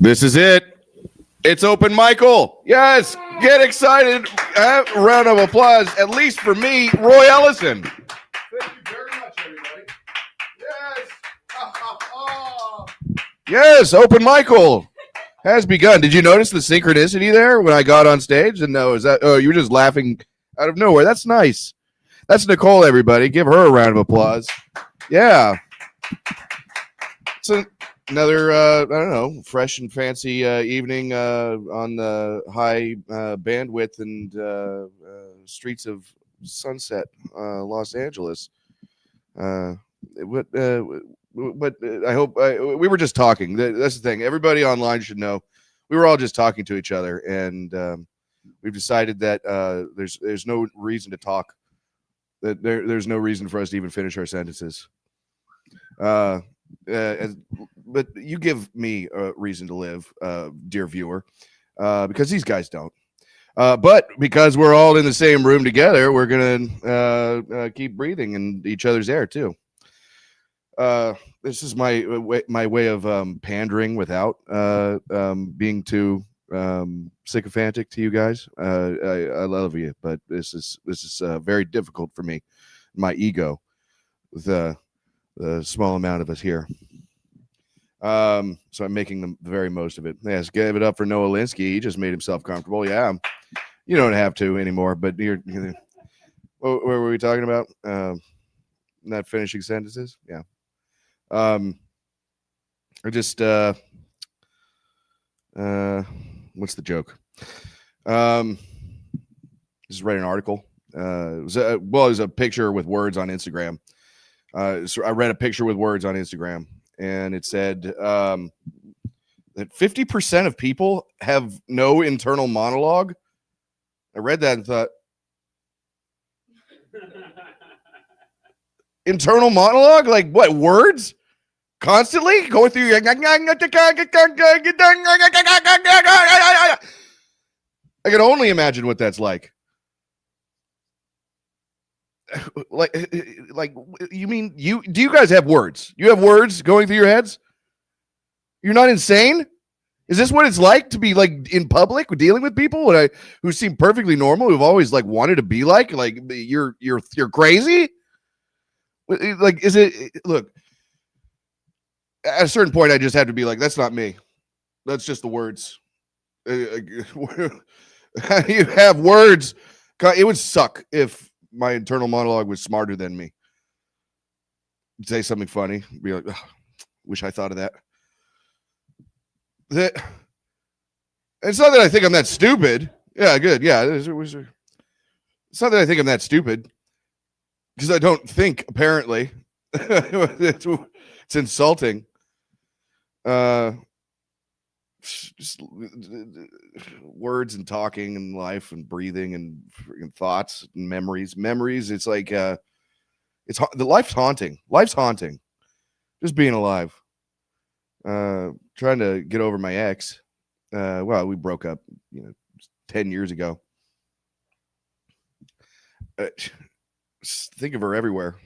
This is it. It's Open Michael. Yes, get excited. Round of applause, at least for me, Roy Ellison. Thank you very much, everybody. Yes. Yes, Open Michael has begun. Did you notice the synchronicity there when I got on stage? And no, is that? Oh, you were just laughing out of nowhere. That's nice. That's Nicole, everybody. Give her a round of applause. Yeah. It's another, I don't know, fresh and fancy evening on the high bandwidth and streets of Sunset, Los Angeles. But I hope we were just talking. That's the thing. Everybody online should know we were all just talking to each other, and we've decided that there's no reason to talk. That there's no reason for us to even finish our sentences. But you give me a reason to live, dear viewer, because these guys don't. But because we're all in the same room together, we're gonna keep breathing in each other's air too. This is my way of pandering without being too sycophantic to you guys. I love you, but this is very difficult for me, my ego, with the small amount of us here. So I'm making the very most of it. Yes, give it up for Noah Linsky. He just made himself comfortable. Yeah, you don't have to anymore. But what were we talking about? Not finishing sentences. Yeah. I just what's the joke? Just read an article. It was a picture with words on Instagram. So I read a picture with words on Instagram, and it said that 50% of people have no internal monologue. I read that and thought, internal monologue? Like what? Words? Constantly going through your... I can only imagine what that's like. Like you mean do you guys have words? You have words going through your heads? You're not insane? Is this what it's like to be like in public dealing with people who seem perfectly normal, who've always like wanted to be like you're crazy? Like, is it? Look, at a certain point, I just have to be like, that's not me. That's just the words. You have words. It would suck if my internal monologue was smarter than me. Say something funny, be like, oh, wish I thought of that. It's not that I think I'm that stupid. Yeah, good. Yeah, it's not that I think I'm that stupid, because I don't think, apparently. It's insulting. Just words and talking and life and breathing and thoughts and memories. It's like the life's haunting. Just being alive. Trying to get over my ex. Well, we broke up 10 years ago. Think of her everywhere.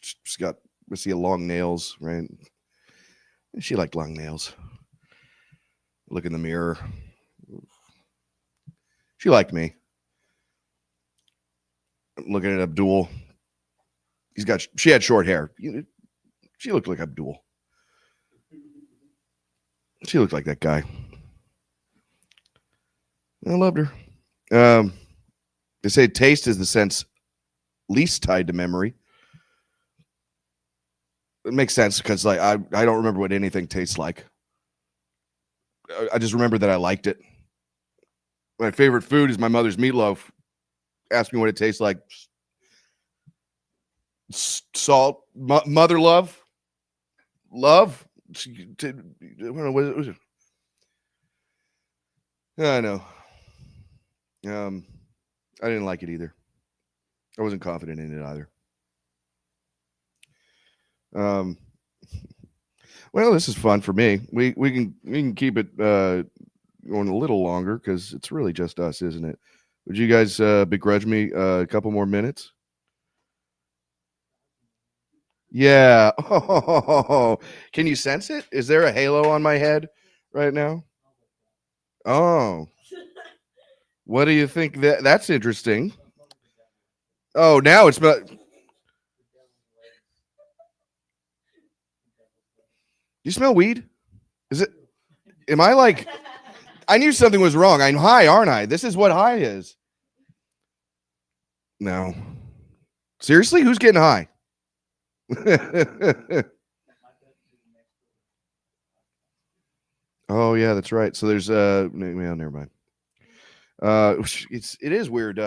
She's got, we see long nails, right? She liked long nails. Look in the mirror. She liked me. I'm looking at Abdul. She had short hair. She looked like Abdul. She looked like that guy. I loved her. They say taste is the sense least tied to memory. It makes sense because like I don't remember what anything tastes like. I just remember that I liked it. My favorite food is my mother's meatloaf. Ask me what it tastes like. Salt, mother love. What was it? I know. I didn't like it either. I wasn't confident in it either. Well, this is fun for me. We can keep it going a little longer because it's really just us, isn't it? Would you guys begrudge me a couple more minutes? Yeah. Oh, can you sense it? Is there a halo on my head right now? Oh, what do you think? That's interesting. Oh, now it's about. You smell weed? Is it? Am I like? I knew something was wrong. I'm high, aren't I? This is what high is. No. Seriously, who's getting high? Oh yeah, that's right. So there's never mind. It is weird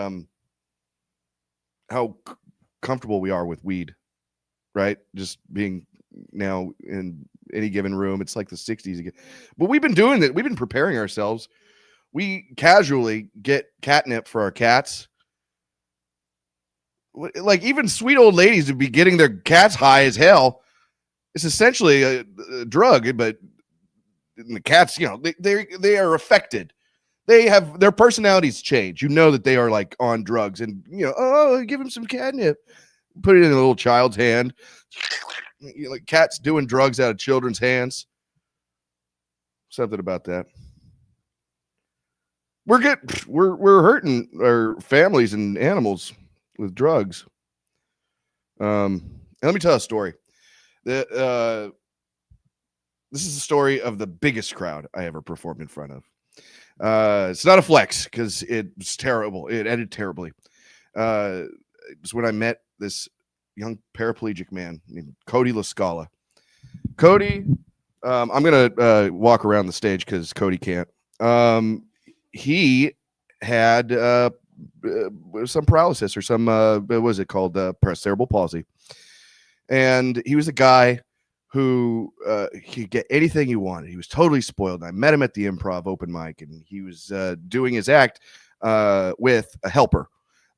how comfortable we are with weed, right? Just being now in any given room, it's like the 60s again. But we've been doing that. We've been preparing ourselves. We casually get catnip for our cats. Like even sweet old ladies would be getting their cats high as hell. It's essentially a drug, but the cats, they are affected. They have their personalities change. You know that they are like on drugs, and oh, give him some catnip. Put it in a little child's hand. Like cats doing drugs out of children's hands. Something about that. We're hurting our families and animals with drugs. And let me tell a story. This is the story of the biggest crowd I ever performed in front of. It's not a flex because it's terrible. It ended terribly. It was when I met this young paraplegic man named Cody LaScala. Cody, I'm gonna walk around the stage because Cody can't. He had some paralysis or some what was it called? Cerebral palsy, and he was a guy who he could get anything he wanted. He was totally spoiled. I met him at the Improv open mic, and he was doing his act with a helper.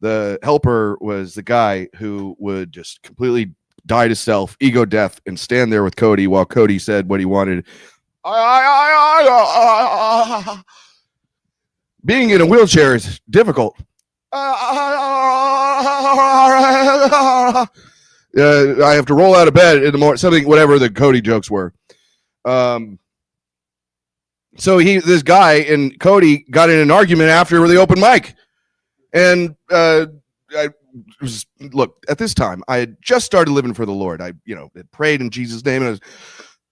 The helper was the guy who would just completely die to self, ego death, and stand there with Cody while Cody said what he wanted. Being in a wheelchair is difficult. I have to roll out of bed in the morning, something, whatever the Cody jokes were. So this guy and Cody got in an argument after the open mic. And look, at this time, I had just started living for the Lord. I, had prayed in Jesus' name, and I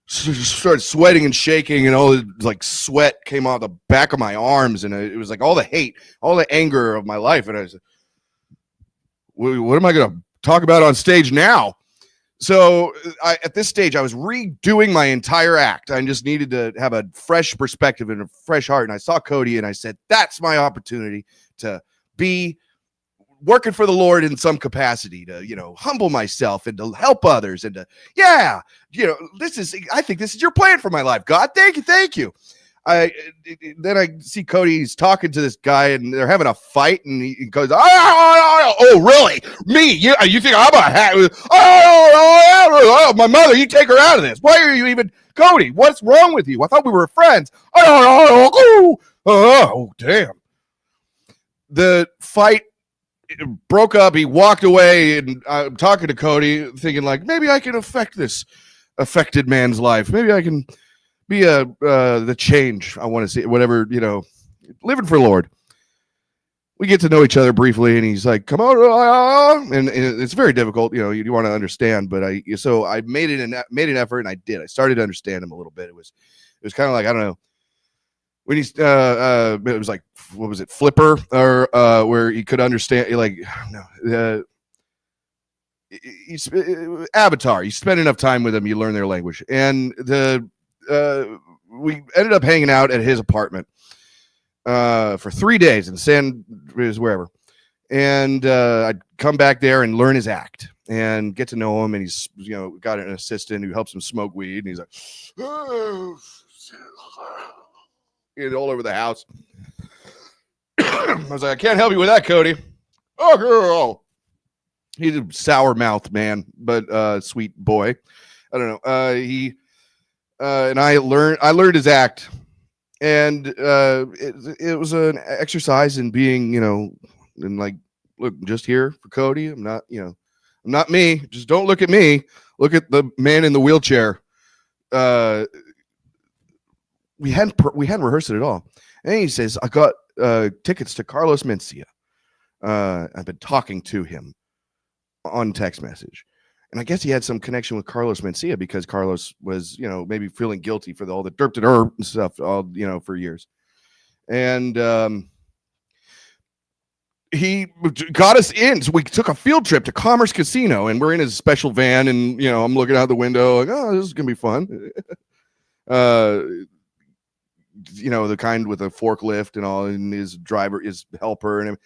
started sweating and shaking, and all the like sweat came out the back of my arms, and it was like all the hate, all the anger of my life. And I said, what am I going to talk about on stage now? So at this stage, I was redoing my entire act. I just needed to have a fresh perspective and a fresh heart. And I saw Cody, and I said, that's my opportunity to be working for the Lord in some capacity, to humble myself and to help others, and to I think this is your plan for my life, God. Thank you. Then I see Cody, he's talking to this guy, and they're having a fight, and he goes, oh really, me? You think I'm a hack? My mother, you take her out of this. Why are you even, Cody, what's wrong with you? I thought we were friends. Oh damn. The fight broke up. He walked away, and I'm talking to Cody, thinking like, maybe I can affect this affected man's life. Maybe I can be the change I want to see. Whatever, living for the Lord. We get to know each other briefly, and he's like, "Come on," and it's very difficult. You want to understand, but I made an effort, and I did. I started to understand him a little bit. It was kind of like, I don't know. When he's it was like, what was it, Flipper, or where he could understand, like, no, Avatar. You spend enough time with them, you learn their language. And we ended up hanging out at his apartment for 3 days in San, wherever. And I'd come back there and learn his act and get to know him. And he's got an assistant who helps him smoke weed, and he's like, all over the house. I was like, I can't help you with that, Cody. Oh, girl. He's a sour mouthed man, but sweet boy. I don't know. He and I learned his act, and it was an exercise in being, and like, look, just here for Cody. I'm Not me. Just don't look at me. Look at the man in the wheelchair. We hadn't rehearsed it at all. And he says, I got tickets to Carlos Mencia. I've been talking to him on text message. And I guess he had some connection with Carlos Mencia because Carlos was, maybe feeling guilty for all the derp and stuff, all, for years. And he got us in. So we took a field trip to Commerce Casino, and we're in his special van. And, I'm looking out the window like, oh, this is going to be fun. The kind with a forklift and all, and his driver, his helper, and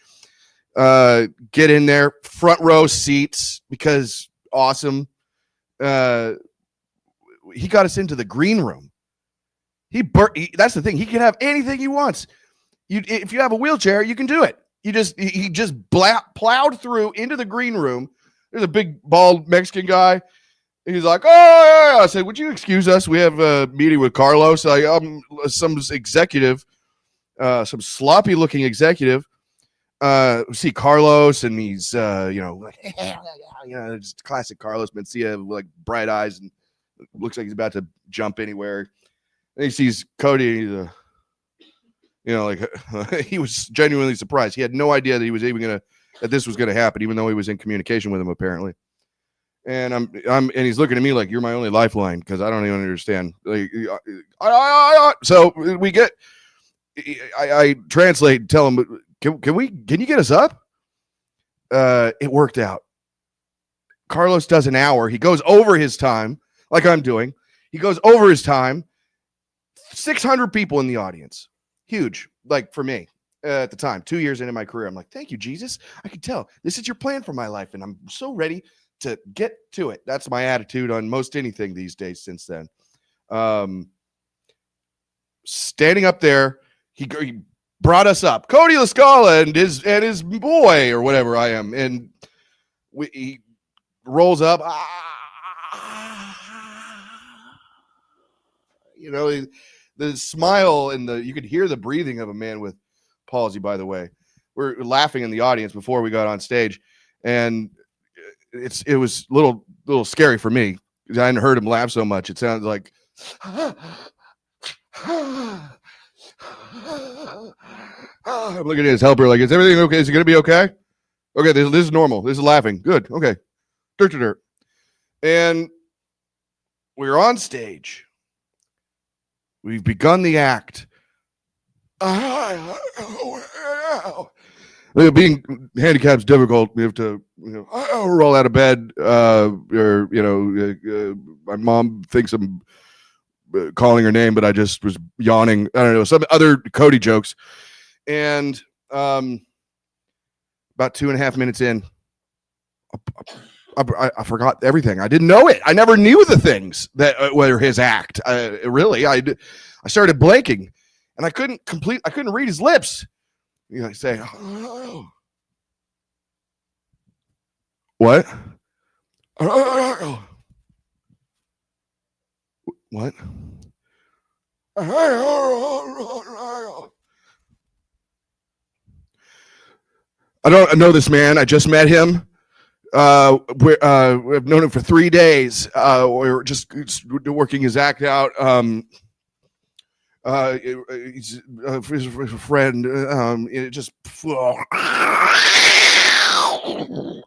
get in there, front row seats, because awesome. He got us into the green room. That's the thing. He can have anything he wants. If you have a wheelchair, you can do it. He just plowed through into the green room. There's a big bald Mexican guy. He's like, oh, yeah. I said, would you excuse us? We have a meeting with Carlos. Some executive, some sloppy looking executive. See Carlos, and he's, just classic Carlos Mencia, like bright eyes, and looks like he's about to jump anywhere. And he sees Cody, and he's, he was genuinely surprised. He had no idea that he was even that this was gonna happen, even though he was in communication with him apparently. And and he's looking at me like, you're my only lifeline, because I don't even understand. Like, so we get, I translate, tell him, can you get us up? It worked out. Carlos does an hour. He goes over his time, like I'm doing. He goes over his time. 600 people in the audience. Huge, like for me at the time, 2 years into my career. I'm like, thank you, Jesus. I can tell this is your plan for my life, and I'm so ready to get to it. That's my attitude on most anything these days since then. Standing up there, he brought us up, Cody LaScala and his boy, or whatever I am, and he rolls up. The smile and you could hear the breathing of a man with palsy. By the way, we're laughing in the audience before we got on stage, and it was a little scary for me because I hadn't heard him laugh so much. It sounded like. I'm looking at his helper like, is everything okay? Is he gonna be okay? Okay, this is normal. This is laughing. Good. Okay. Dirt. And we're on stage. We've begun the act. Being handicapped is difficult. We have to roll out of bed. My mom thinks I'm calling her name, but I just was yawning. I don't know, some other Cody jokes. And about 2.5 minutes in, I forgot everything. I didn't know it. I never knew the things that were his act. Really, I started blanking, and I couldn't read his lips. Say, oh. What? What? I don't know this man. I just met him. We've known him for 3 days. We're just working his act out. He's a friend. It just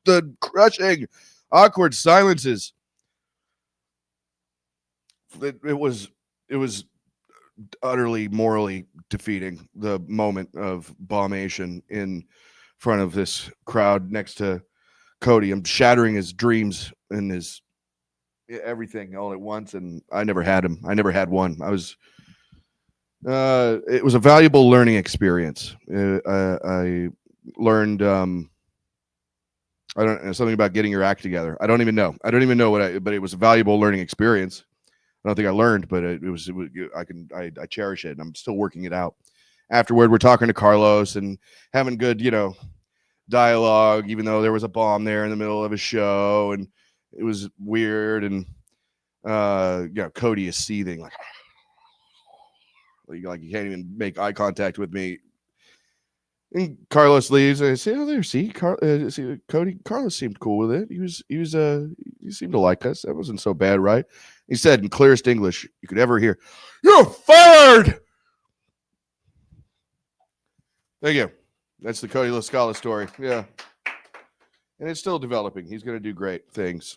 the crushing, awkward silences. It was utterly morally defeating, the moment of bombation in front of this crowd next to Cody. I'm shattering his dreams and his everything all at once, and I never had him. I never had one. It was a valuable learning experience. I learned I don't know, something about getting your act together. I don't even know but it was a valuable learning experience. I don't think I learned, but it was I cherish it, and I'm still working it out. Afterward, we're talking to Carlos and having good, dialogue, even though there was a bomb there in the middle of a show, and it was weird. And Cody is seething like he can't even make eye contact with me. And Carlos leaves. I say, "Oh, there. See, Cody. Carlos seemed cool with it. He seemed to like us. That wasn't so bad, right?" He said in clearest English you could ever hear, "You're fired." Thank you. That's the Cody LaScala story. Yeah, and it's still developing. He's going to do great things.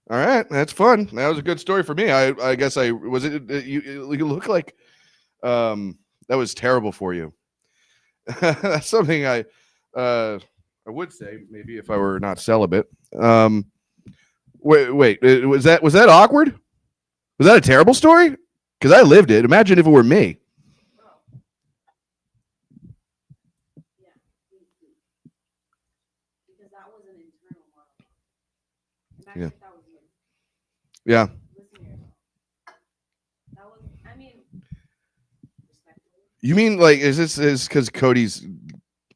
All right, that's fun. That was a good story for me. I guess I was it. You look like that was terrible for you. That's something I would say maybe if I were not celibate. Wait, was that awkward? Was that a terrible story? Because I lived it. Imagine if it were me. Yeah. Yeah. You mean like is this because Cody's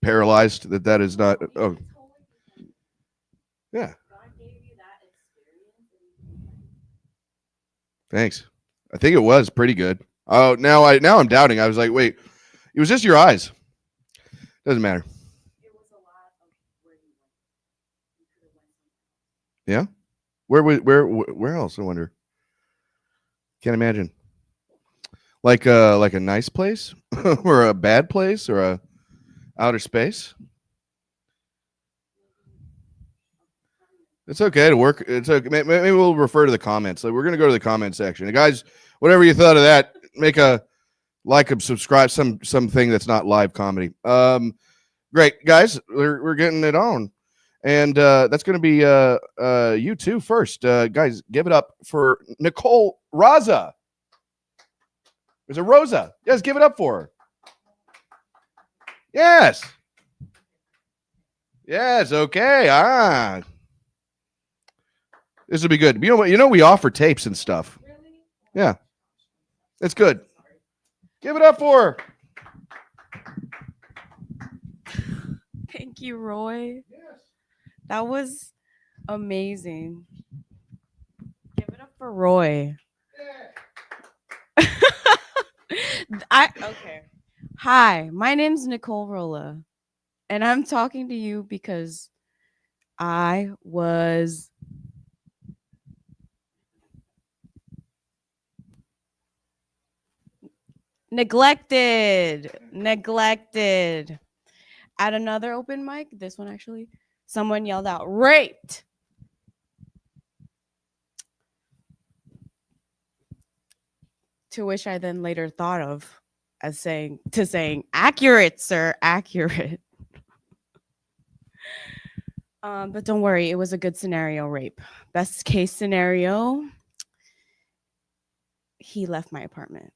paralyzed that is not? Oh, yeah. Thanks. I think it was pretty good. Oh, now I'm doubting. I was like, wait, it was just your eyes. Doesn't matter. Yeah. Where else? I wonder. Can't imagine. Like a nice place or a bad place or a outer space. It's okay to work. It's okay. Maybe we'll refer to the comments. Like we're gonna go to the comment section. And guys, whatever you thought of that, make a like and subscribe. Something that's not live comedy. Great guys, we're getting it on, and that's gonna be you two first, guys. Give it up for Nicole Raza. Is it Rosa? Yes, give it up for her. Yes. Yes. Okay. This will be good. You know what? You know we offer tapes and stuff. Yeah, it's good. Give it up for her. Thank you, Roy. That was amazing. Give it up for Roy. Okay. Hi, my name's Nicole Rolla, and I'm talking to you because I was neglected at another open mic. This one actually, someone yelled out raped. To which I then later thought of as saying accurate, sir, accurate. But don't worry, it was a good scenario rape. Best case scenario, he left my apartment.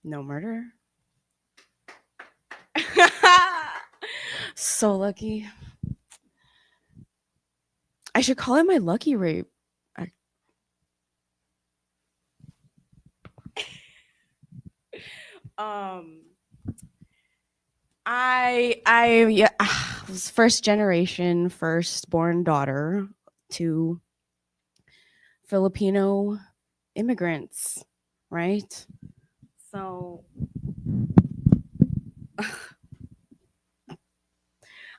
No murder. So lucky. I should call it my lucky rape. I was first generation, firstborn daughter to Filipino immigrants, right? So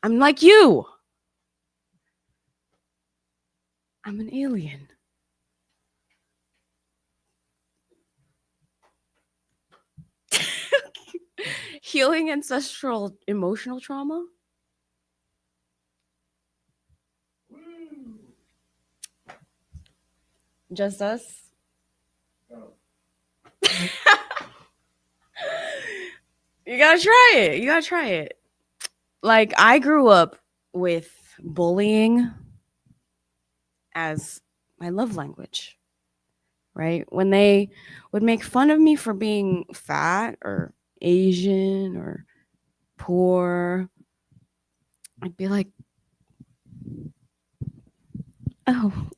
I'm like you. I'm an alien. Healing ancestral emotional trauma. Just us. You gotta try it. Like, I grew up with bullying as my love language, right? When they would make fun of me for being fat or Asian or poor, I'd be like, oh,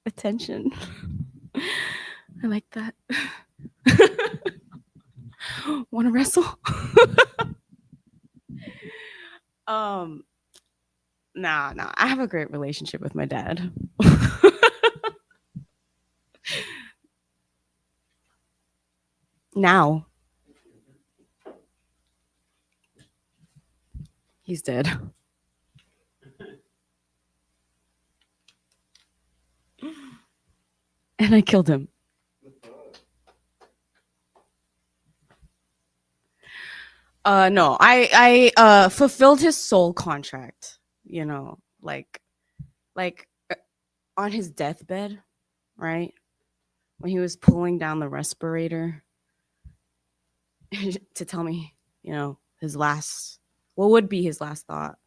attention. I like that. Want to wrestle? Nah. I have a great relationship with my dad. now. He's dead. And I killed him. No, I fulfilled his soul contract, you know, like on his deathbed, right? When he was pulling down the respirator to tell me, you know, what would be his last thought.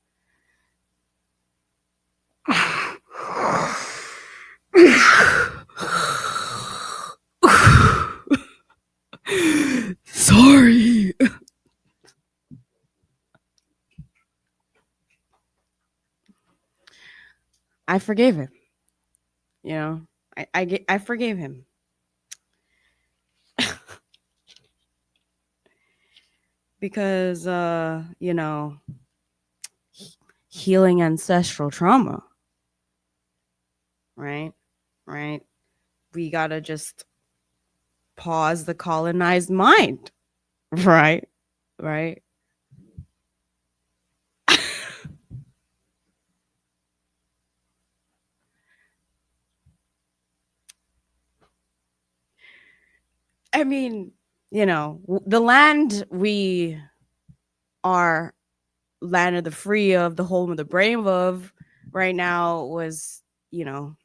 Sorry. I forgave him. You know, I forgave him. Because you know, healing ancestral trauma. Right? We got to just pause the colonized mind. Right? I mean, you know, the land we are land of the free of, the home of the brave of right now was, you know,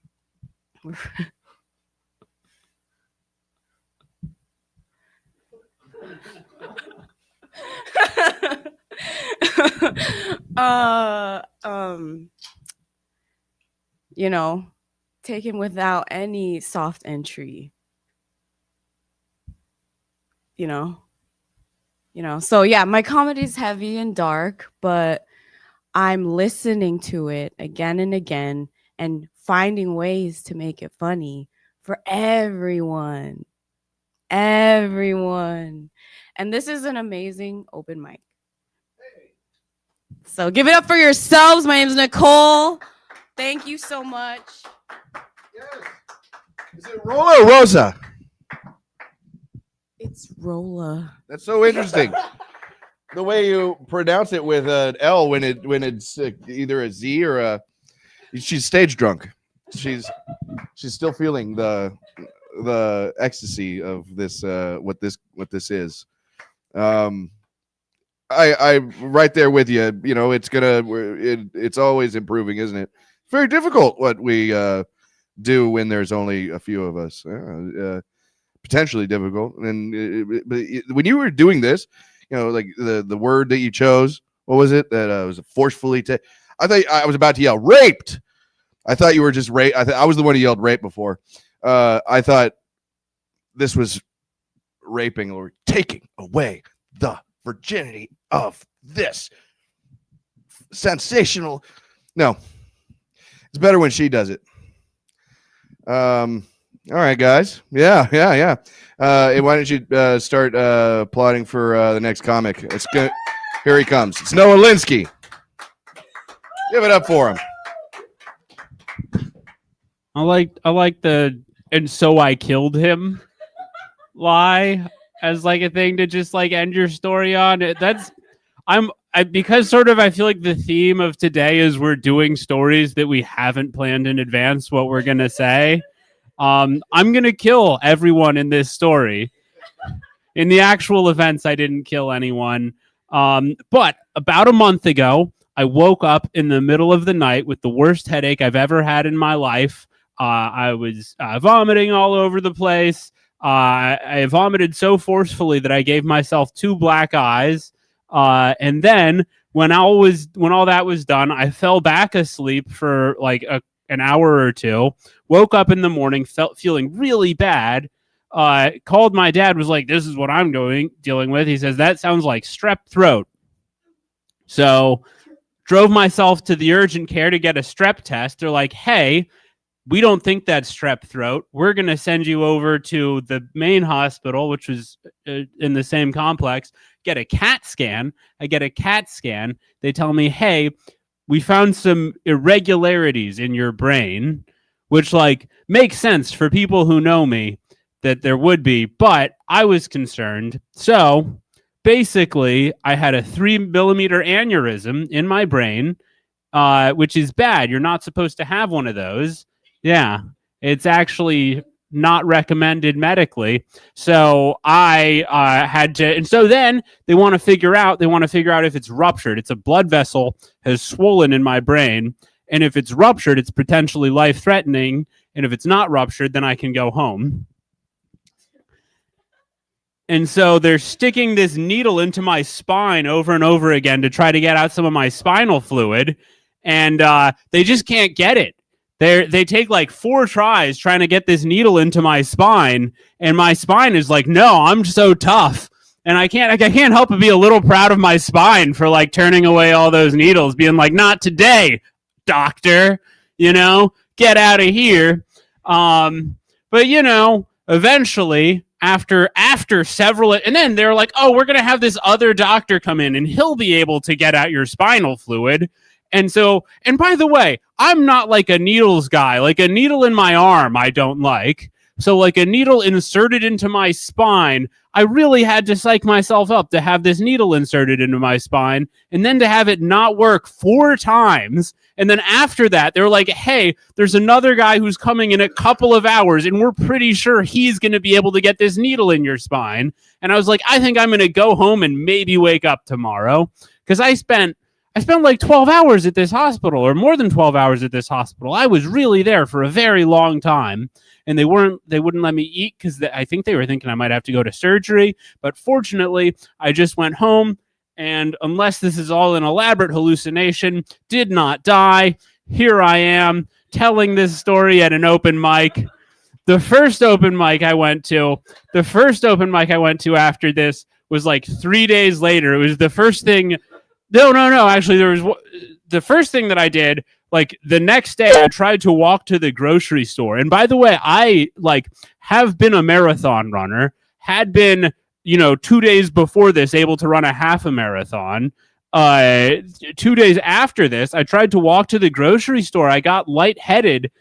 you know, taken without any soft entry. You know, so yeah, my comedy is heavy and dark, but I'm listening to it again and again and finding ways to make it funny for everyone. And this is an amazing open mic. So give it up for yourselves. My name is Nicole. Thank you so much. Yes. Is it Rolla or Rosa? It's Rolla. That's so interesting. The way you pronounce it with an L when it's either a Z or a. She's stage drunk. She's still feeling the ecstasy of this. What this is. I right there with you. You know, it's always improving, isn't it? It's very difficult what we do when there's only a few of us. Potentially difficult. And but when you were doing this, you know, like the word that you chose, what was it? That was forcefully. I thought I was about to yell raped. I thought you were just rape. I was the one who yelled rape before. I thought this was raping or taking away the virginity of this sensational. No, it's better when she does it. All right, guys. Yeah. Why don't you start plotting for the next comic? It's good. Here he comes. It's Noah Linsky. Give it up for him. I like the "and so I killed him" lie as like a thing to just like end your story on. Because sort of I feel like the theme of today is we're doing stories that we haven't planned in advance what we're gonna say. I'm going to kill everyone in this story. In the actual events, I didn't kill anyone. But about a month ago, I woke up in the middle of the night with the worst headache I've ever had in my life. I was vomiting all over the place. I vomited so forcefully that I gave myself 2 black eyes. And then when all that was done, I fell back asleep for like an hour or 2, woke up in the morning, feeling really bad, called my dad, was like, this is what I'm dealing with. He says, that sounds like strep throat. So drove myself to the urgent care to get a strep test. They're like, hey, we don't think that's strep throat. We're going to send you over to the main hospital, which was in the same complex, get a CAT scan. I get a CAT scan. They tell me, hey, we found some irregularities in your brain, which like makes sense for people who know me. that there would be, but I was concerned. So basically, I had a 3-millimeter aneurysm in my brain, which is bad. You're not supposed to have one of those. Yeah, it's actually not recommended medically. So I had to, and so then they want to figure out if it's ruptured. It's a blood vessel has swollen in my brain, and if it's ruptured, it's potentially life-threatening. And if it's not ruptured, then I can go home. And so they're sticking this needle into my spine over and over again to try to get out some of my spinal fluid. And they just can't get it. They take like 4 tries trying to get this needle into my spine. And my spine is like, no, I'm so tough. And I can't help but be a little proud of my spine for like turning away all those needles, being like, not today, doctor, get out of here. But eventually, after several, and then they're like, oh, we're going to have this other doctor come in and he'll be able to get out your spinal fluid. And so, and by the way, I'm not like a needles guy. Like a needle in my arm, I don't like. So like a needle inserted into my spine, I really had to psych myself up to have this needle inserted into my spine and then to have it not work 4 times. And then after that, they're like, hey, there's another guy who's coming in a couple of hours and we're pretty sure he's going to be able to get this needle in your spine. And I was like, I think I'm going to go home and maybe wake up tomorrow. Because I spent like 12 hours at this hospital, or more than 12 hours at this hospital. I was really there for a very long time. And they wouldn't let me eat because I think they were thinking I might have to go to surgery. But fortunately, I just went home. And unless this is all an elaborate hallucination, did not die. Here I am telling this story at an open mic. The first open mic I went to after this was like 3 days later. It was the first thing. No. Actually, there was the first thing that I did. Like the next day, I tried to walk to the grocery store. And by the way, I have been a marathon runner, had been, 2 days before this, able to run a half a marathon. 2 days after this, I tried to walk to the grocery store. I got lightheaded,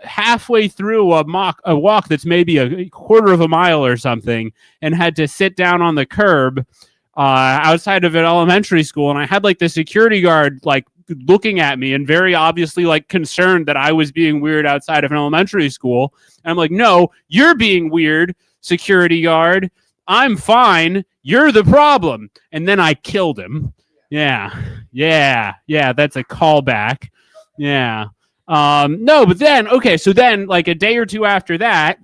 halfway through a walk that's maybe a quarter of a mile or something, and had to sit down on the curb outside of an elementary school. And I had the security guard looking at me and very obviously concerned that I was being weird outside of an elementary school. And I'm like, no, you're being weird, security guard. I'm fine. You're the problem. And then I killed him. Yeah. That's a callback. Yeah. No, but then, okay. So then a day or two after that,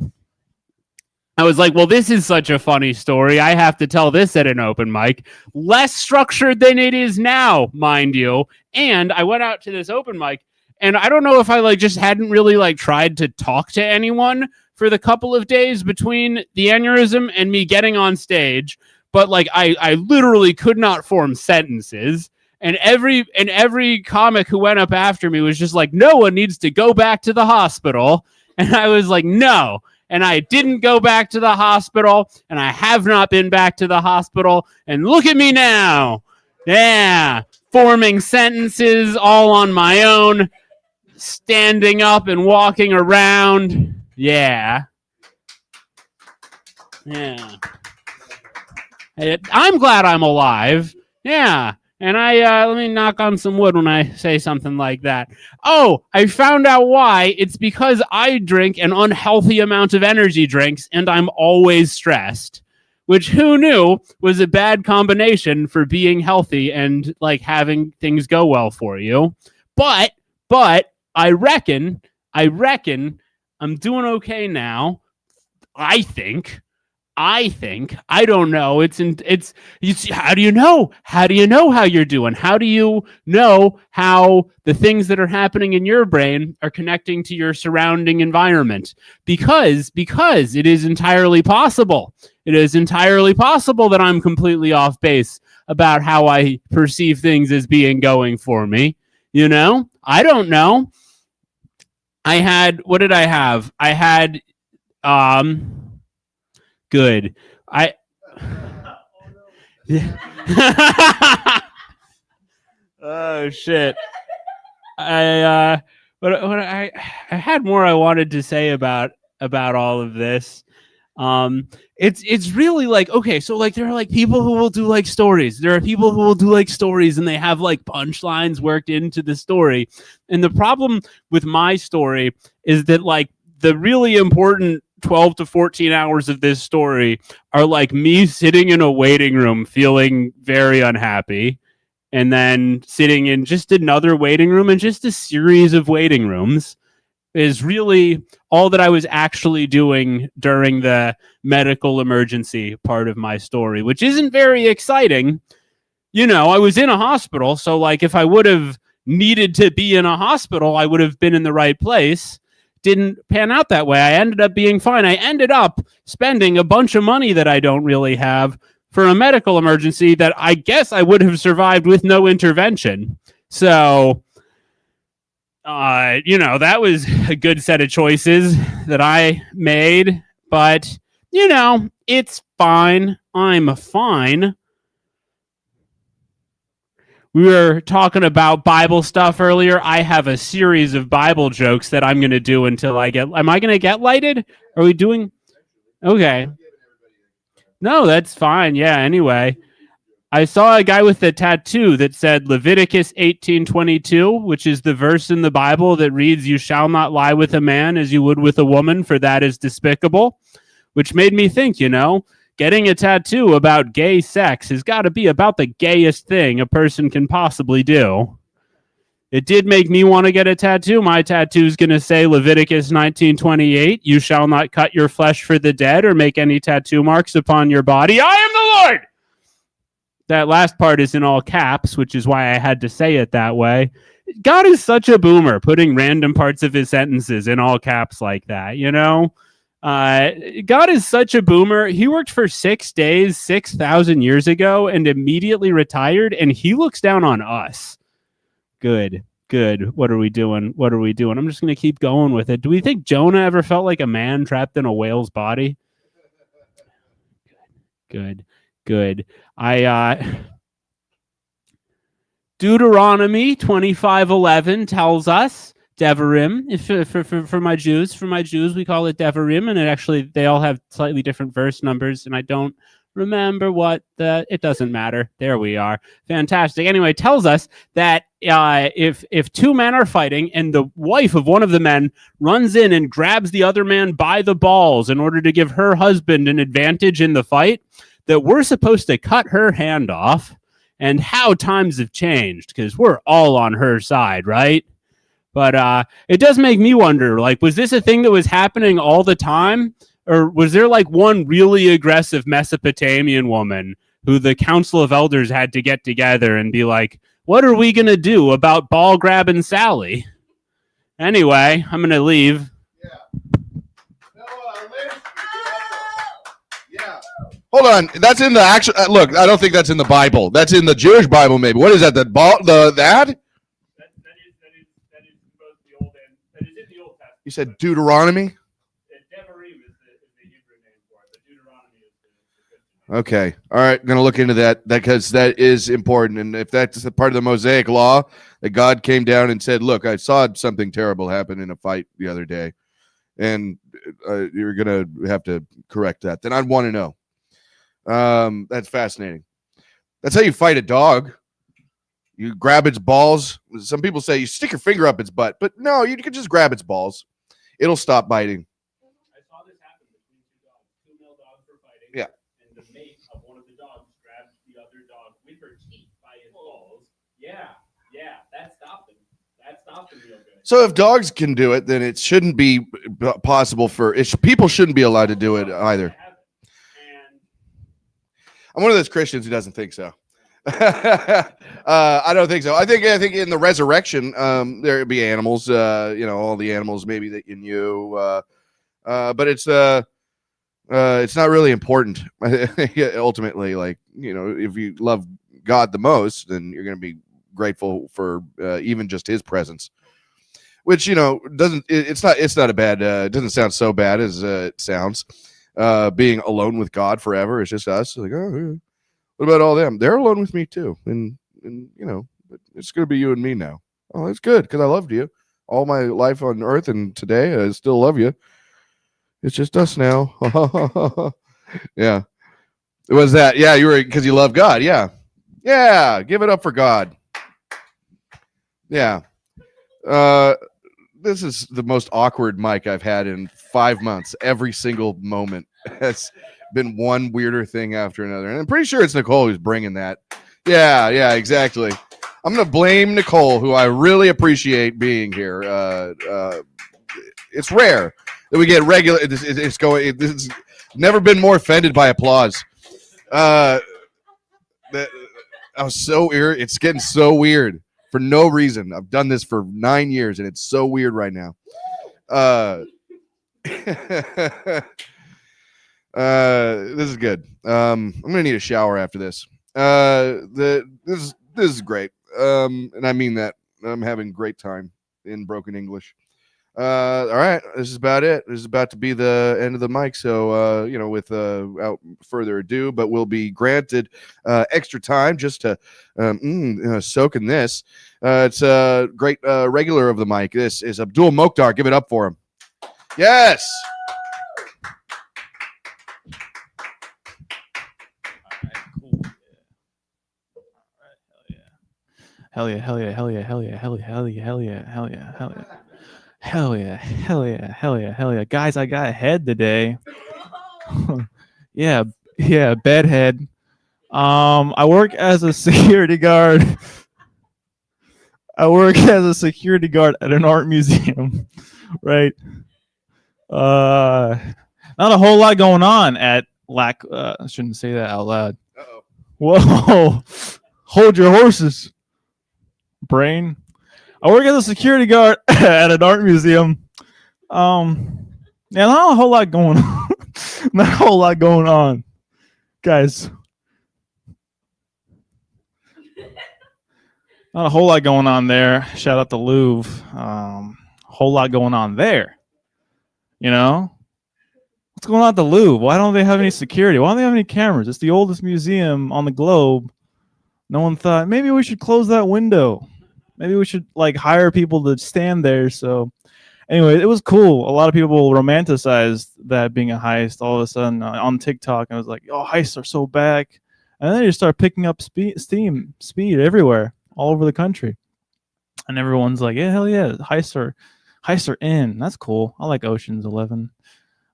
I was like, well, this is such a funny story. I have to tell this at an open mic. Less structured than it is now, mind you. And I went out to this open mic, and I don't know if I just hadn't really tried to talk to anyone for the couple of days between the aneurysm and me getting on stage. But I literally could not form sentences. And every comic who went up after me was just like, no one needs to go back to the hospital. And I was like, no. And I didn't go back to the hospital, and I have not been back to the hospital. And look at me now. Yeah. Forming sentences all on my own, standing up and walking around. Yeah. I'm glad I'm alive. Yeah. And let me knock on some wood when I say something like that. Oh, I found out why. It's because I drink an unhealthy amount of energy drinks and I'm always stressed, which who knew was a bad combination for being healthy and having things go well for you. But I reckon I'm doing okay now. I think. I don't know. It's how do you know? How do you know how you're doing? How do you know how the things that are happening in your brain are connecting to your surrounding environment? Because it is entirely possible. It is entirely possible that I'm completely off base about how I perceive things as being going for me. I don't know. What did I have? I had, good. Oh shit. I had more I wanted to say about about all of this. It's really like, okay, so like there are like people who will do like stories. There are people who will do like stories and they have like punchlines worked into the story. And the problem with my story is that like the really important 12 to 14 hours of this story are like me sitting in a waiting room feeling very unhappy, and then sitting in just another waiting room and just a series of waiting rooms is really all that I was actually doing during the medical emergency part of my story, which isn't very exciting. You know, I was in a hospital, so like if I would have needed to be in a hospital, I would have been in the right place. Didn't pan out that way. I ended up being fine. I ended up spending a bunch of money that I don't really have for a medical emergency that I guess I would have survived with no intervention. So you know, that was a good set of choices that I made, but you know, it's fine. I'm fine. We were talking about Bible stuff earlier. I have a series of Bible jokes that I'm going to do until I get. Am I going to get lighted? Are we doing? Okay. No, that's fine. Yeah. Anyway, I saw a guy with a tattoo that said Leviticus 18:22, which is the verse in the Bible that reads, "You shall not lie with a man as you would with a woman, for that is despicable," which made me think, you know, getting a tattoo about gay sex has got to be about the gayest thing a person can possibly do. It did make me want to get a tattoo. My tattoo is going to say Leviticus 19:28, "You shall not cut your flesh for the dead or make any tattoo marks upon your body. I am the Lord." That last part is in all caps, which is why I had to say it that way. God is such a boomer, putting random parts of his sentences in all caps like that, you know? God is such a boomer. He worked for 6 days, 6,000 years ago, and immediately retired, and he looks down on us. Good. What are we doing? I'm just going to keep going with it. Do we think Jonah ever felt like a man trapped in a whale's body? Good. Deuteronomy 25:11 tells us Devarim. If for my Jews, we call it Devarim, and they all have slightly different verse numbers, and I don't remember it doesn't matter. There we are. Fantastic. Anyway, it tells us that if two men are fighting and the wife of one of the men runs in and grabs the other man by the balls in order to give her husband an advantage in the fight, that we're supposed to cut her hand off. And how times have changed, because we're all on her side, right? But it does make me wonder, like, was this a thing that was happening all the time? Or was there like one really aggressive Mesopotamian woman who the Council of Elders had to get together and be like, what are we going to do about ball grabbing Sally? Anyway, I'm going to leave. Hold on, that's in the actual. Look, I don't think that's in the Bible. That's in the Jewish Bible, maybe. What is that? That? That is both the Old and that is in the Old Testament. You said Deuteronomy. Devarim is the Hebrew name for it. The Deuteronomy is the Okay, all right. I'm gonna look into that because that is important, and if that's a part of the Mosaic law, that God came down and said, "Look, I saw something terrible happen in a fight the other day, and you're gonna have to correct that," then I'd want to know. That's fascinating. That's how you fight a dog. You grab its balls. Some people say you stick your finger up its butt, but no, you can just grab its balls. It'll stop biting. I saw this happen between two dogs. Two male dogs were fighting. Yeah. And the mate of one of the dogs grabbed the other dog with her teeth by his balls. Yeah. That stopped him. Real good. So if dogs can do it, then it shouldn't be possible for people shouldn't be allowed to do it either. I'm one of those Christians who doesn't think so. I don't think so. I think in the resurrection, there'll be animals. All the animals maybe that you knew, but it's not really important. Ultimately, like if you love God the most, then you're going to be grateful for even just His presence. Which doesn't. It's not a bad. It doesn't sound so bad as it sounds. Being alone with God forever. It's just us. Like, oh, what about all them? They're alone with me too. And it's going to be you and me now. Oh, that's good because I loved you all my life on earth, and today I still love you. It's just us now. Yeah. It was that. Yeah, you were because you love God. Yeah. Yeah. Give it up for God. Yeah. This is the most awkward mic I've had in 5 months. Every single moment has been one weirder thing after another. And I'm pretty sure it's Nicole who's bringing that. Yeah, exactly. I'm going to blame Nicole, who I really appreciate being here. It's rare that we get regular. It's going. This has never been more offended by applause. I was so weird. It's getting so weird for no reason. I've done this for 9 years, and it's so weird right now. This is good. I'm gonna need a shower after this. This is great. And I mean that. I'm having a great time in broken English. All right, this is about it. This is about to be the end of the mic. So, without further ado, but we'll be granted extra time just to soak in this. It's a great regular of the mic. This is Abdul Mokhtar. Give it up for him. Yes. Hell yeah, hell yeah, hell yeah, hell yeah, hell yeah, hell yeah, hell yeah, hell yeah, hell yeah. Hell yeah, hell yeah, hell yeah, hell yeah. Guys, I got a head today. yeah, bedhead. I work as a security guard. I work as a security guard at an art museum, right? Not a whole lot going on at I shouldn't say that out loud. Uh-oh. Whoa. Hold your horses, brain. I work as a security guard at an art museum. Not a whole lot going on. Not a whole lot going on, guys. Not a whole lot going on there. Shout out to Louvre. Whole lot going on there. You know, what's going on at the Louvre? Why don't they have any security? Why don't they have any cameras? It's the oldest museum on the globe. No one thought maybe we should close that window. Maybe we should hire people to stand there. So anyway, it was cool. A lot of people romanticized that being a heist all of a sudden on TikTok. I was like, oh, heists are so back. And then you start picking up speed everywhere, all over the country. And everyone's like, yeah, hell yeah, heists are in. That's cool. I like Ocean's 11.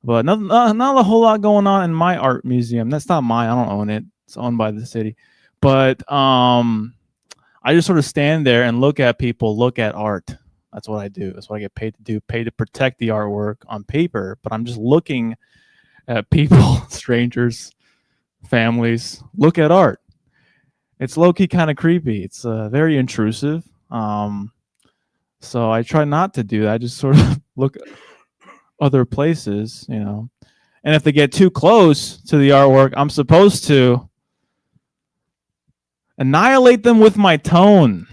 But not a whole lot going on in my art museum. That's not mine. I don't own it. It's owned by the city. But I just sort of stand there and look at people, look at art. That's what I do. That's what I get paid to do, paid to protect the artwork on paper. But I'm just looking at people, strangers, families, look at art. It's low-key kind of creepy. It's very intrusive. So I try not to do that. I just sort of look at other places, you know. And if they get too close to the artwork, I'm supposed to annihilate them with my tone.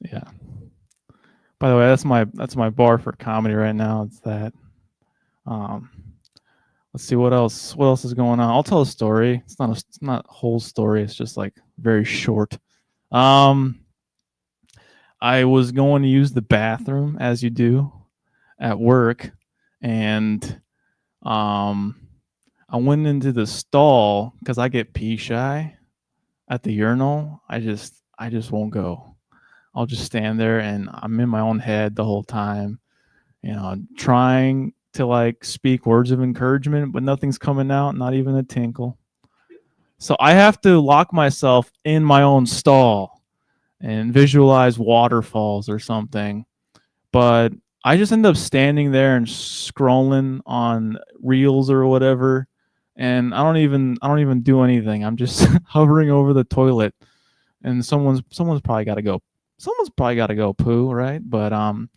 Yeah. By the way, that's my bar for comedy right now. It's that. Let's see what else. What else is going on? I'll tell a story. It's not a whole story. It's just very short. I was going to use the bathroom as you do at work, and I went into the stall because I get pee shy at the urinal. I just won't go. I'll just stand there and I'm in my own head the whole time, you know, trying to speak words of encouragement, but nothing's coming out, not even a tinkle. So I have to lock myself in my own stall and visualize waterfalls or something. But I just end up standing there and scrolling on Reels or whatever, and I don't even do anything. I'm just hovering over the toilet, and someone's probably got to go. Someone's probably got to go poo, right? But I'm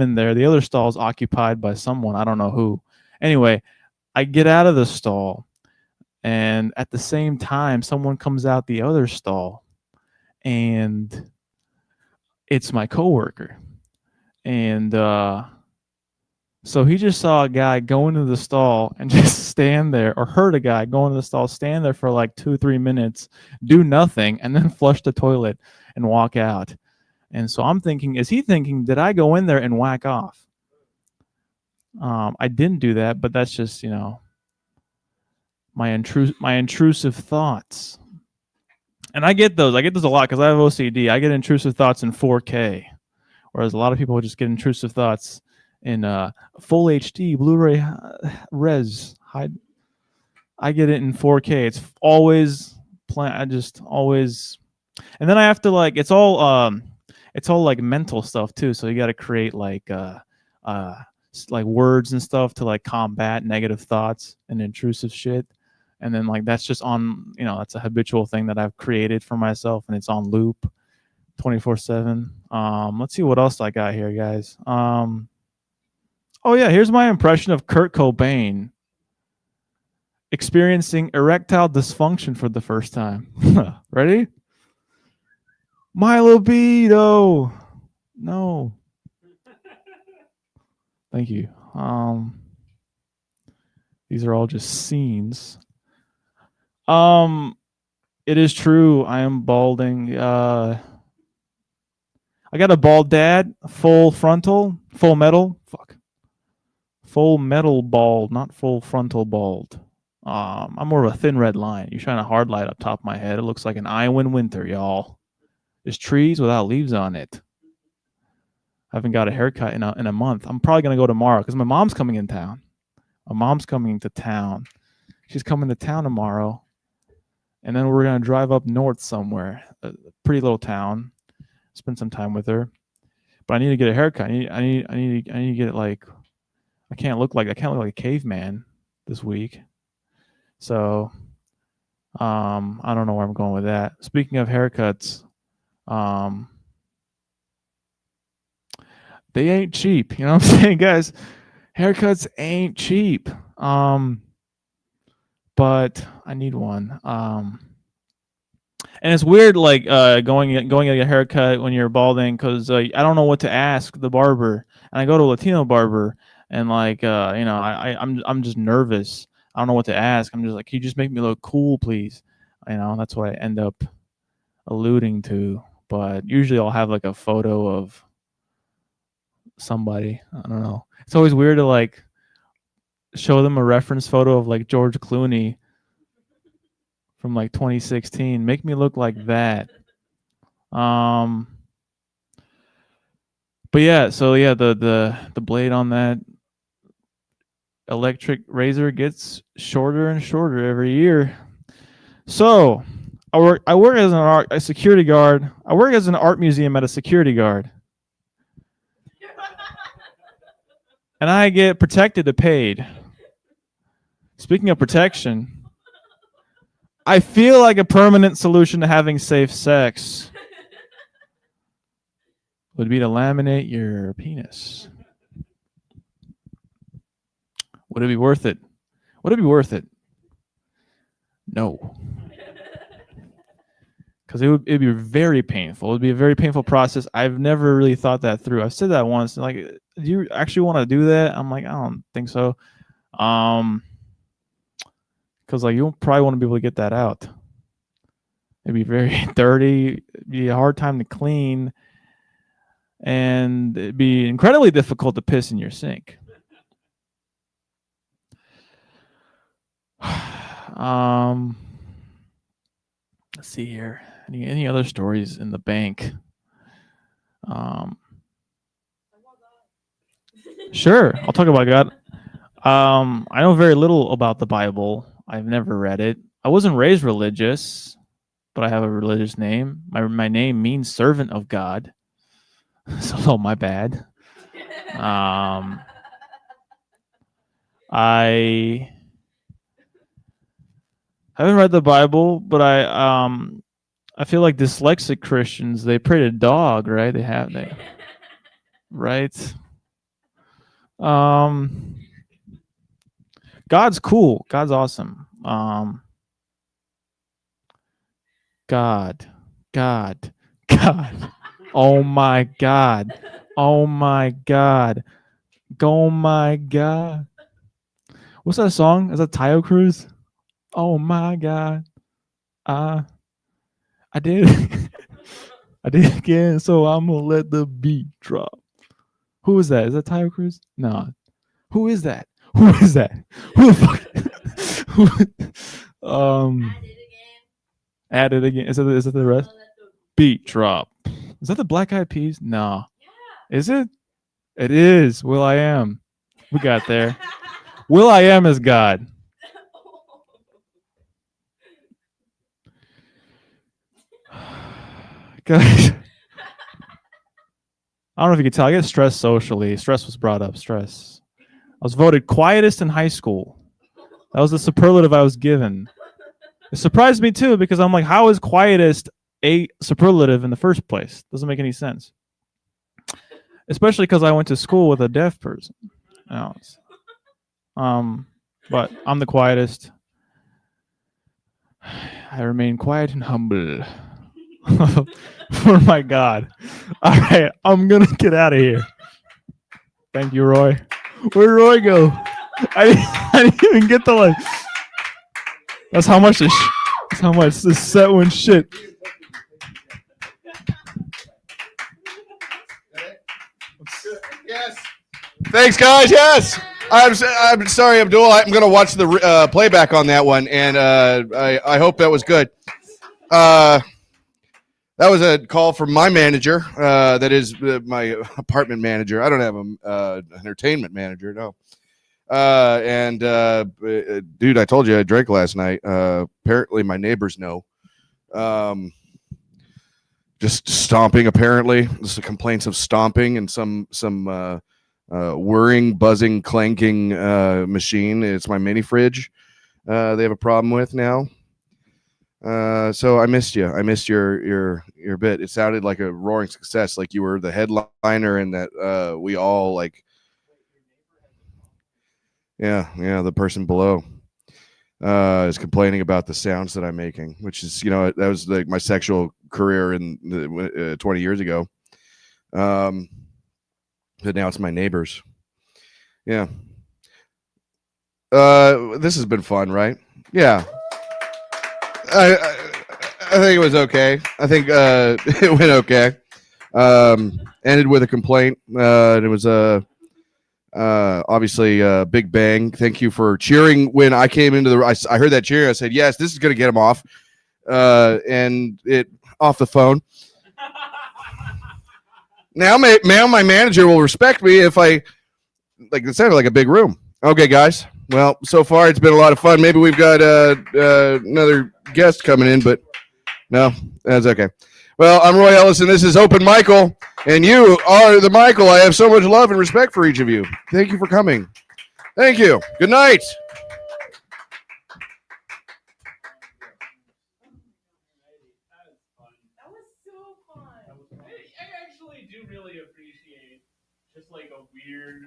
in there. The other stall is occupied by someone. I don't know who. Anyway, I get out of the stall, and at the same time, someone comes out the other stall, and it's my coworker. And so he just saw a guy go into the stall and just stand there, or heard a guy go into the stall, stand there for 2-3 minutes, do nothing, and then flush the toilet and walk out. And so I'm thinking, is he thinking, did I go in there and whack off? I didn't do that, but that's just my intrusive thoughts. And I get those. I get those a lot because I have OCD. I get intrusive thoughts in 4K, whereas a lot of people just get intrusive thoughts in full HD, Blu-ray res. I get it in 4K. It's always I just always, and then I have to it's all like mental stuff too. So you got to create like words and stuff to like combat negative thoughts and intrusive shit. And then that's just on, that's a habitual thing that I've created for myself, and it's on loop 24/7. Let's see what else I got here, guys. Oh yeah, here's my impression of Kurt Cobain experiencing erectile dysfunction for the first time. Ready? My libido. No. Thank you. These are all just scenes. It is true. I am balding. I got a bald dad, full frontal, full metal. Fuck. Full metal bald, not full frontal bald. I'm more of a thin red line. You shine a hard light up top of my head. It looks like an Iowan winter, y'all. There's trees without leaves on it. I haven't got a haircut in a month. I'm probably gonna go tomorrow because my mom's coming in town. My mom's coming to town. She's coming to town tomorrow, and then we're gonna drive up north somewhere, a pretty little town. Spend some time with her. But I need to get a haircut. I need to get it like. I can't look like a caveman this week. So, I don't know where I'm going with that. Speaking of haircuts, they ain't cheap. You know what I'm saying, guys? Haircuts ain't cheap. But I need one. And it's weird, going at a haircut when you're balding, because I don't know what to ask the barber, and I go to a Latino barber, and I'm just nervous. I don't know what to ask. I'm just like, can you just make me look cool, please? That's what I end up alluding to. But usually I'll have a photo of somebody. I don't know. It's always weird to show them a reference photo of George Clooney from 2016. Make me look like that. But yeah, so yeah, the blade on that electric razor gets shorter and shorter every year. So I work as a security guard. I work as an art museum at a security guard. And I get protected to paid. Speaking of protection, I feel like a permanent solution to having safe sex would be to laminate your penis. Would it be worth it? Would it be worth it? No. Because it'd be very painful. It would be a very painful process. I've never really thought that through. I've said that once. Do you actually want to do that? I'm like, I don't think so. Because you probably want to be able to get that out. It'd be very dirty. It'd be a hard time to clean. And it'd be incredibly difficult to piss in your sink. Let's see here. Any other stories in the bank? Sure, I'll talk about God. I know very little about the Bible. I've never read it. I wasn't raised religious, but I have a religious name. My name means servant of God. So my bad. I haven't read the Bible, but I feel like dyslexic Christians, they pray to dog, right? Right? God's cool. God's awesome. God. Oh my God. Oh my God. Oh my God. What's that song? Is that Tayo Cruz? Oh my God. I did it. I did it again, so I'm gonna let the beat drop. Who is that? Is that Tayo Cruz? No. Who is that? Who is that? Who the fuck? Add it again. Is it the rest? Beat drop. Is that the Black Eyed Peas? No. Is it? It is. Will I Am. We got there. Will I Am is God. Guys, I don't know if you can tell. I get stressed socially. Stress was brought up. Stress. I was voted quietest in high school. That was the superlative I was given. It surprised me too because I'm like, how is quietest a superlative in the first place? Doesn't make any sense. Especially because I went to school with a deaf person. But I'm the quietest. I remain quiet and humble. For my God. All right, I'm gonna get out of here. Thank you, Roy. Where'd Roy go? I didn't even get the like. That's how much this. That's how much this set went shit. Yes. Thanks, guys. Yes. I'm sorry, Abdul. I'm going to watch the playback on that one, and I hope that was good. That was a call from my manager. That is my apartment manager. I don't have an entertainment manager. No. Dude, I told you I drank last night. Apparently, my neighbors know. Just stomping. Apparently, just complaints of stomping and some whirring, buzzing, clanking machine. It's my mini fridge. They have a problem with now. So I missed you. I missed your bit. It sounded like a roaring success, like you were the headliner, and that we all like. Yeah, the person below is complaining about the sounds that I'm making, which is, that was like my sexual career in 20 years ago. But now it's my neighbors. Yeah. This has been fun, right? Yeah. I think it was okay. I think it went okay. Ended with a complaint. It was obviously Big Bang. Thank you for cheering when I came into the. I heard that cheering. I said, yes, this is going to get him off. And it off the phone. Now my manager will respect me if I like. It sounded like a big room. Okay, guys. Well, so far it's been a lot of fun. Maybe we've got another guest coming in, but no, that's okay. Well, I'm Roy Ellis, and this is Open Michael, and you are the Michael. I have so much love and respect for each of you. Thank you for coming. Thank you. Good night. That was so fun. I actually do really appreciate just like a weird